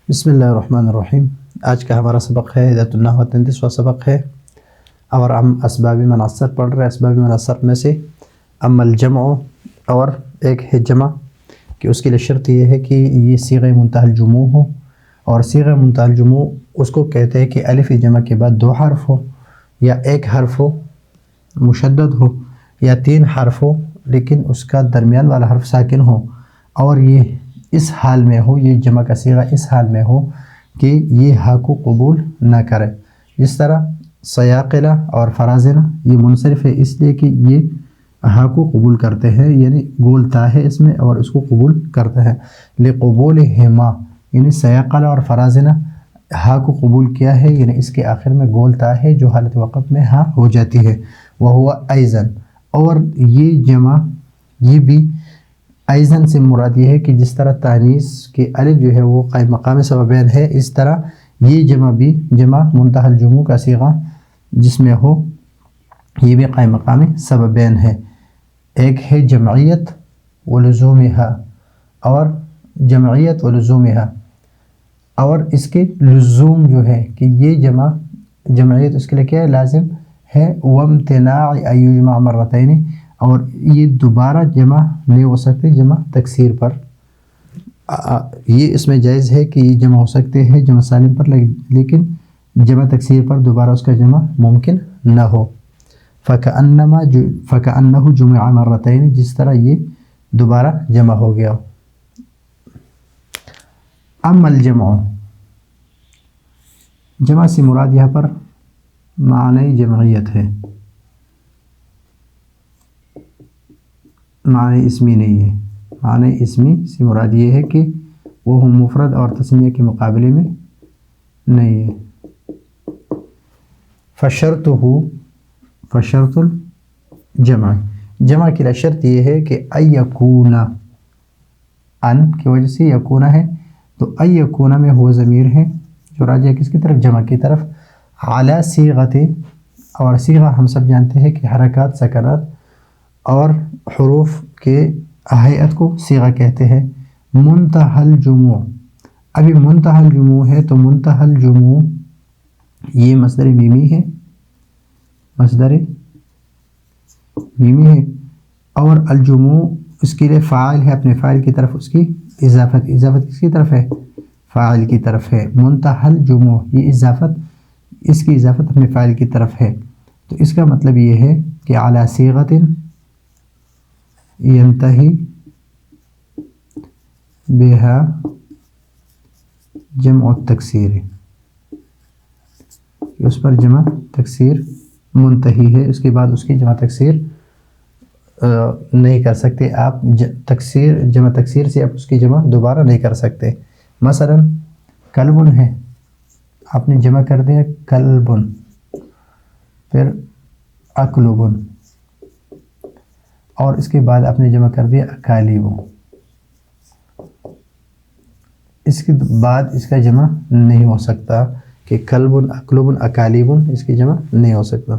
بسم اللہ الرحمن الرحیم۔ آج کا ہمارا سبق ہے ہدایۃ النحو 33واں سبق ہے اور ہم اسباب مناصر پڑھ رہے ہیں۔ اسباب مناصر میں سے اما الجمع، اور ایک ہے جمع کہ اس کے لیے شرط یہ ہے کہ یہ صیغہ منتہی الجموع ہو، اور صیغہ منتہی الجموع اس کو کہتے ہیں کہ الف جمع کے بعد 2 حرف ہو، یا 1 حرف ہو مشدد ہو، یا 3 حرف ہو لیکن اس کا درمیان والا حرف ساکن ہو، اور یہ اس حال میں ہو، یہ جمع کا صیغہ اس حال میں ہو کہ یہ ہا کو قبول نہ کرے۔ جس طرح سیاقلہ اور فرازنہ یہ منصرف ہے اس لیے کہ یہ ہا کو قبول کرتے ہیں، یعنی گول تا ہے اس میں اور اس کو قبول کرتے ہیں۔ لقبولہما، یعنی سیاقلہ اور فرازنہ ہا کو قبول کیا ہے، یعنی اس کے آخر میں گول تا ہے جو حالت وقف میں ہا ہو جاتی ہے۔ وہو ایضاً، اور یہ جمع یہ بھی ایضاً سے مراد یہ ہے کہ جس طرح تانیث کے الف جو ہے وہ قائم مقام سببین ہے، اس طرح یہ جمع بھی جمع منتہی الجموع کا صیغہ جس میں ہو یہ بھی قائم مقام سببین ہے۔ ایک ہے جمعیت ولزومہا، اور جمعیت ولزومہا، اور اس کے لزوم جو ہے کہ یہ جمعیت اس کے لیے کیا ہے، لازم ہے۔ وامتناع ان یجمع مرتین، اور یہ دوبارہ جمع نہیں ہو سکتے جمع تکسیر پر، یہ اس میں جائز ہے کہ یہ جمع ہو سکتے ہیں جمع سالم پر لیکن جمع تکسیر پر دوبارہ اس کا جمع ممکن نہ ہو۔ فَكَأَنَّهُ جُمِعَ مرتين، جس طرح یہ دوبارہ جمع ہو گیا۔ اما الجمع، جمع سے مراد یہاں پر معنی جمعیت ہے، معنی اسمی نہیں ہے۔ معنی اسمی سے مراد یہ ہے کہ وہ مفرد اور تثنیہ کے مقابلے میں نہیں ہے۔ فشرط الجمع، جمع کی شرط یہ ہے کہ ان یکون، ان کی وجہ سے یکون ہے تو ان یکون میں ہو ضمیر ہے جو راجع کس کی طرف، جمع کی طرف۔ علی صیغۃ، اور صیغہ ہم سب جانتے ہیں کہ حرکات، سکنات اور حروف کے ہیئت کو صیغہ کہتے ہیں۔ منتہی الجموع، ابھی منتہی الجموع ہے تو منتہی الجموع یہ مصدر میمی ہے، مصدر میمی ہے، اور الجموع اس کے لیے فاعل ہے، اپنے فاعل کی طرف اس کی اضافت کس کی طرف ہے، فاعل کی طرف ہے۔ منتہی الجموع، یہ اضافت، اس کی اضافت اپنے فاعل کی طرف ہے، تو اس کا مطلب یہ ہے کہ علی صیغۃ ینتہی بہا جمع التکسیر، اس پر جمع تکسیر منتہی ہے، اس کے بعد اس کی جمع تکسیر نہیں کر سکتے آپ، جمع تکسیر سے آپ اس کی جمع دوبارہ نہیں کر سکتے۔ مثلا کلبن ہے، آپ نے جمع کر دیا کلبن، پھر اکلبن، اور اس کے بعد آپ نے جمع کر دیا اکالیبن، اس کے بعد اس کا جمع نہیں ہو سکتا کہ کلبن، اکلبن، اکالیبن، اس کی جمع نہیں ہو سکتا۔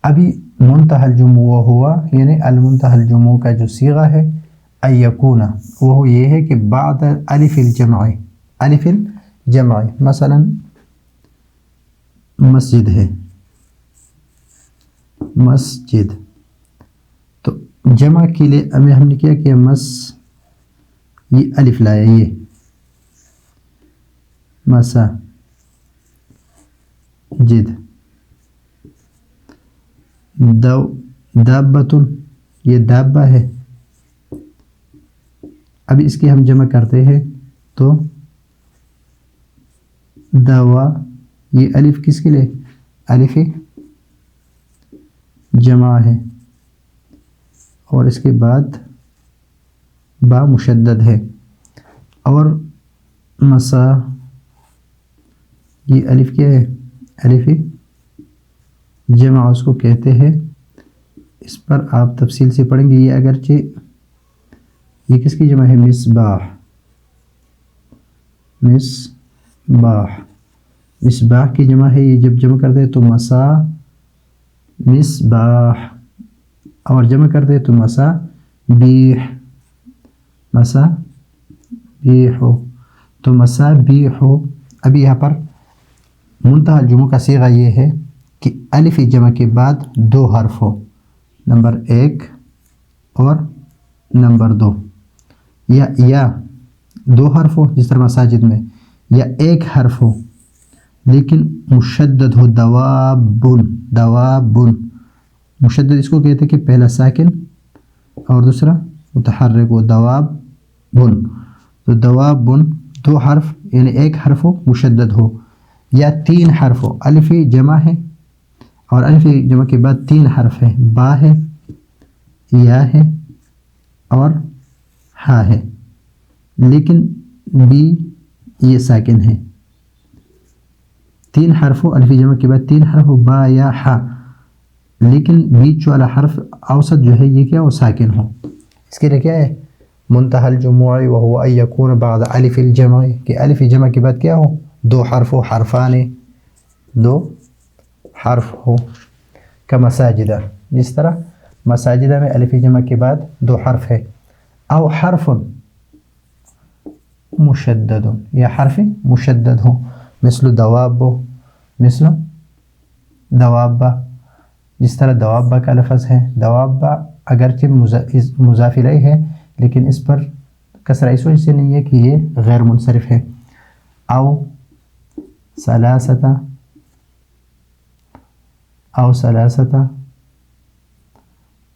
ابھی منتہی الجموع ہوا، یعنی المنتہی الجموع کا جو صیغہ ہے ان یکون، وہ یہ ہے کہ بعد الف الجمع، الف الجمع، مثلا مسجد ہے، مسجد، تو جمع کے لیے ہم نے کیا کہ یہ الف لایا، یہ مسا جد، دابتن، یہ دابہ ہے، اب اس کی ہم جمع کرتے ہیں تو دوا، یہ الف کس کے لیے، الف جمع ہے، اور اس کے بعد با مشدد ہے، اور مسا یہ الف کیا ہے، الف جمع اس کو کہتے ہیں، اس پر آپ تفصیل سے پڑھیں گے۔ یہ اگرچہ یہ کس کی جمع ہے، مصباح، مصباح کی جمع ہے، یہ جب جمع کرتے ہیں تو مسا مصباح، اور جمع کرتے ہیں تو مسا بیح، مسا بیحو، تو مصابیح، ابھی یہاں پر منتہی الجموع کا صیغہ یہ ہے کہ الف جمع کے بعد دو حرف ہو، نمبر 1 اور نمبر 2، یا دو حرف ہو جس طرح مساجد میں، یا ایک حرف ہو لیکن مشدد ہو، دوابن، مشدد اس کو کہتے ہیں کہ پہلا ساکن اور دوسرا متحرک ہو، دوابن، تو دوابن دو حرف یعنی ایک حرف ہو مشدد ہو، یا 3 حرف ہو، الف جمع ہے اور الف جمع کے بعد 3 حرف ہے، با ہے، یا ہے اور ہا ہے، لیکن بی یہ ساکن ہے، 3 حرف ہو، الف جمع کے بعد 3 حرف ہو، با یا ہا، لیکن بیچ والا حرف اوسط جو ہے یہ کیا وہ ساکن ہو، اس کے لیے کیا ہے منتہی الجموع وهو ان يكون بعد الف الجمع، کہ الف جمع کے بعد کیا ہو 2 حرف ہو، حرفان 2 حرف ہو، کمساجدہ جس طرح مساجدہ میں الف جمع کے بعد 2 حرف ہے، او حرف مشدد یا حرف مشدد ہو، مثل دواب، مثل دوابہ، جس طرح دوابہ کا لفظ ہے، دوابہ اگرچہ مضاف الیہ ہے لیکن اس پر کسرہ اس وجہ سے نہیں ہے کہ یہ غیر منصرف ہے، او ثلاثہ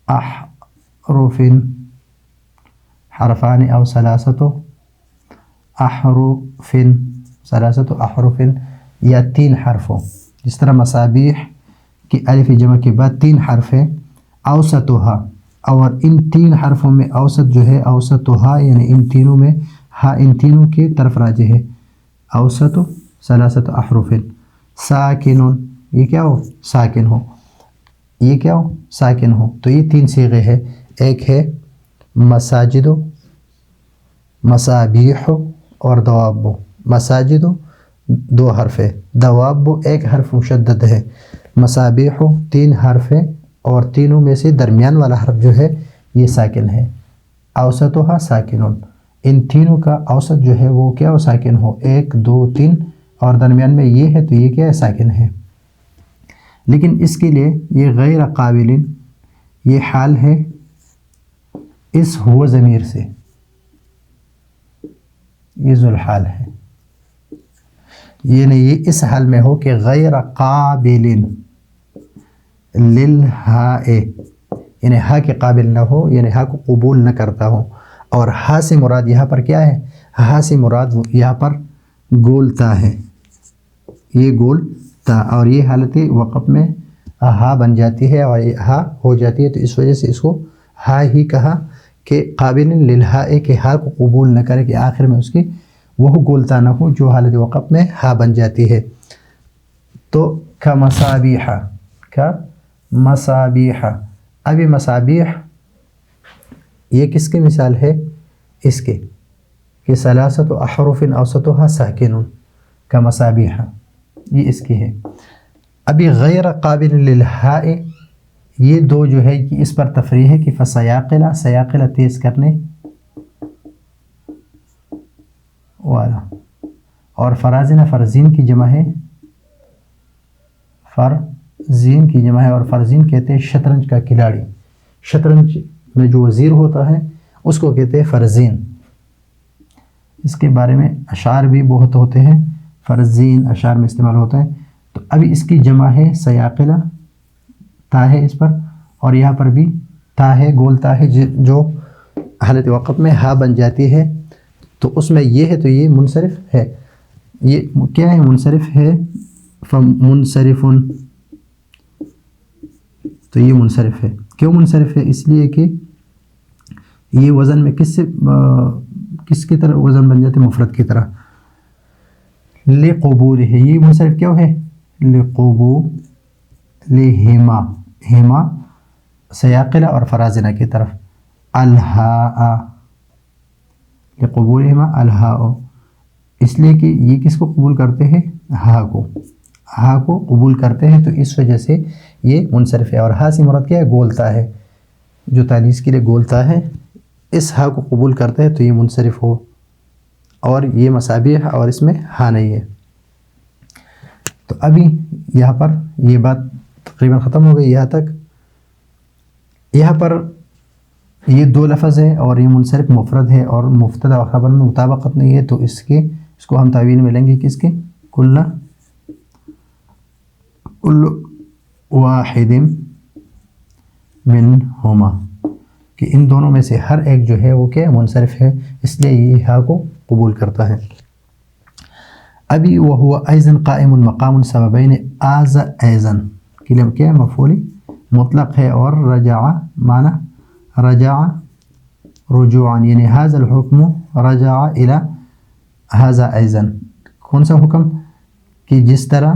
احرف، حرفان او ثلاثۃ احرف، ثلاثۃ احرف، یا 3 حرف ہو، جس طرح مصابیح کی الف جمع کے بعد 3 حرف ہے، اوسطها، اور ان 3 حرفوں میں اوسط جو ہے اوسطها یعنی ان تینوں میں ہا ان تینوں کی طرف راجع ہے، اوسط ثلاثۃ احرف، ساکن، یہ کیا ہو ساکن ہو، یہ کیا ہو ساکن ہو، تو یہ 3 صیغے ہیں، ایک ہے مساجد، مصابیح اور دواب، مساجد 2 حرف ہے، دواب 1 حرف مشدد ہے، مصابیح 3 حرف ہے اور تینوں میں سے درمیان والا حرف جو ہے یہ ساکن ہے، اوسطها ساکن، ان تینوں کا اوسط جو ہے وہ کیا ہو ساکن ہو، 1 2 3 اور درمیان میں یہ ہے تو یہ کیا ہے ساکن ہے، لیکن اس کے لیے یہ غیر قابل، یہ حال ہے اس ہو ضمیر سے، یہ ذوالحال ہے، یعنی یہ اس حال میں ہو کہ غیر قابل للہاء، یعنی ہا کے قابل نہ ہو، یعنی ہا کو قبول نہ کرتا ہو، اور ہا سے مراد یہاں پر کیا ہے، ہا سے مراد یہاں پر گولتا ہے، یہ گولتا، اور یہ حالت وقف میں ہا بن جاتی ہے اور ہا ہو جاتی ہے، تو اس وجہ سے اس کو ہا ہی کہا کہ قابل للہاء، کہ ہا کو قبول نہ کرے، کہ آخر میں اس کی وہ گولتا نہ ہو جو حالت وقف میں ہا بن جاتی ہے، تو کمصابیح، مصابیح، ابھی مصابیح یہ کس کی مثال ہے، اس کے کہ ثلاثۃ احرف اوسطها ساکن کمصابیح، یہ اس کی ہے، ابھی غیر قابل للہاء یہ 2 جو ہے کہ اس پر تفریح ہے کہ فسیاقلہ، سیاقلہ تیز کرنے والا، اور فرازنہ فرزین کی جمع ہے، فرزین کی جمع ہے، اور فرزین کہتے ہیں شطرنج کا کھلاڑی، شطرنج میں جو وزیر ہوتا ہے اس کو کہتے ہیں فرزین، اس کے بارے میں اشعار بھی بہت ہوتے ہیں، فرزین اشعار میں استعمال ہوتا ہے، تو ابھی اس کی جمع ہے سیاقلہ، تا ہے اس پر، اور یہاں پر بھی تا ہے، گول تا ہے جو حالت وقف میں ہا بن جاتی ہے، تو اس میں یہ ہے تو یہ منصرف ہے، یہ کیا ہے منصرف ہے، منصرف، تو یہ منصرف ہے، کیوں منصرف ہے، اس لیے کہ یہ وزن میں کس کی طرح وزن بن جاتے، مفرد کی طرح، لقبول ہے، یہ منصرف کیوں ہے، لقبولہما، ہما سیاقلہ اور فرازنہ کی طرف، الہاء، لقبولہما الہاء، اس لیے کہ یہ کس کو قبول کرتے ہیں، ہا کو قبول کرتے ہیں، تو اس وجہ سے یہ منصرف ہے، اور ہا سے مراد کیا ہے، گولتا ہے، جو تانیث کے لیے گولتا ہے، اس ہا کو قبول کرتا ہے تو یہ منصرف ہو اور یہ مساوی ہے اور اس میں ہاں نہیں ہے. تو ابھی یہاں پر یہ بات تقریباً ختم ہو گئی یہاں تک. یہاں پر یہ دو لفظ ہے اور یہ منصرف مفرد ہے اور مبتدا و خبر میں مطابقت نہیں ہے، تو اس کو ہم تعویل میں لیں گے کس کے؟ کل واحد منہما، کہ ان دونوں میں سے ہر ایک جو ہے وہ کیا منصرف ہے، اس لیے یہ ہا کو قبول کرتا ہے. ابھی وہو ایضاً قائم مقام سببین آز ایضاً کہ لم کیا مفعول مطلق ہے، اور رجع معنی رجع رجوعاً، یعنی هذا الحکم رجع الى هذا ایضاً. کون سا حکم؟ کہ جس طرح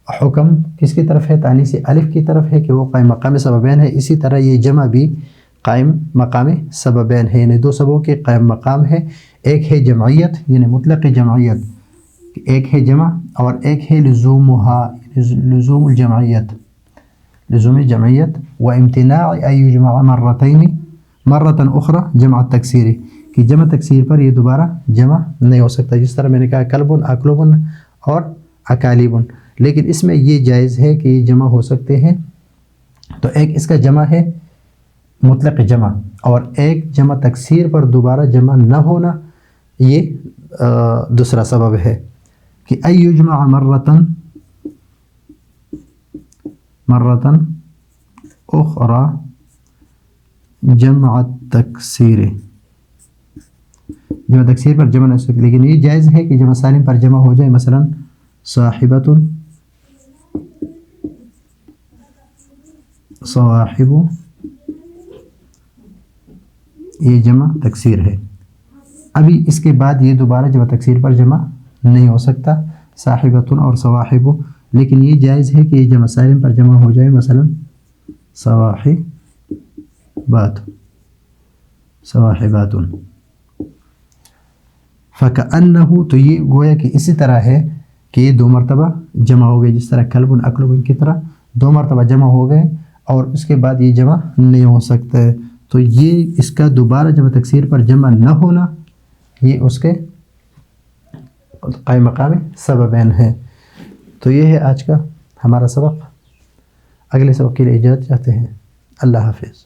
حکم کس کی طرف ہے؟ تانیث الف کی طرف ہے کہ وہ قائم مقام سببین ہے، اسی طرح یہ جمع بھی قائم مقام سببین ہے، یعنی دو سببوں کے قائم مقام ہے. ایک ہے جمعیت یعنی مطلق جمعیت، ایک ہے جمع، اور ایک ہے لزومها لزوم الجمعیت، لزوم جمعیت. وامتناع ان یجمع مرتين مرة اخرى جمع التکسیر، کہ جمع تکسیر پر یہ دوبارہ جمع نہیں ہو سکتا، جس طرح میں نے کہا کلب اکلب اور اکالیب، لیکن اس میں یہ جائز ہے کہ یہ جمع ہو سکتے ہیں. تو ایک اس کا جمع ہے مطلق جمع، اور ایک جمع تکسیر پر دوبارہ جمع نہ ہونا، یہ دوسرا سبب ہے کہ ان یجمع مرة اخرى جمع التکسیر، جمع تکسیر پر جمع نہ ہو سکے، لیکن یہ جائز ہے کہ جمع سالم پر جمع ہو جائے. مثلا صاحبۃ صواحب، یہ جمع تکسیر ہے. ابھی اس کے بعد یہ دوبارہ جمع تکسیر پر جمع نہیں ہو سکتا صاحبۃ اور صواحب، لیکن یہ جائز ہے کہ یہ جمع سالم پر جمع ہو جائے. مثلا صواحبات. فکأنہ، تو یہ گویا کہ اسی طرح ہے کہ یہ دو مرتبہ جمع ہو گئے، جس طرح کلب اکلب کی طرح دو مرتبہ جمع ہو گئے اور اس کے بعد یہ جمع نہیں ہو سکتا ہے. تو یہ اس کا دوبارہ جمع تکسیر پر جمع نہ ہونا، یہ اس کے قائم مقام سببین ہے. تو یہ ہے آج کا ہمارا سبق. اگلے سبق کے لیے اجازت چاہتے ہیں. اللہ حافظ.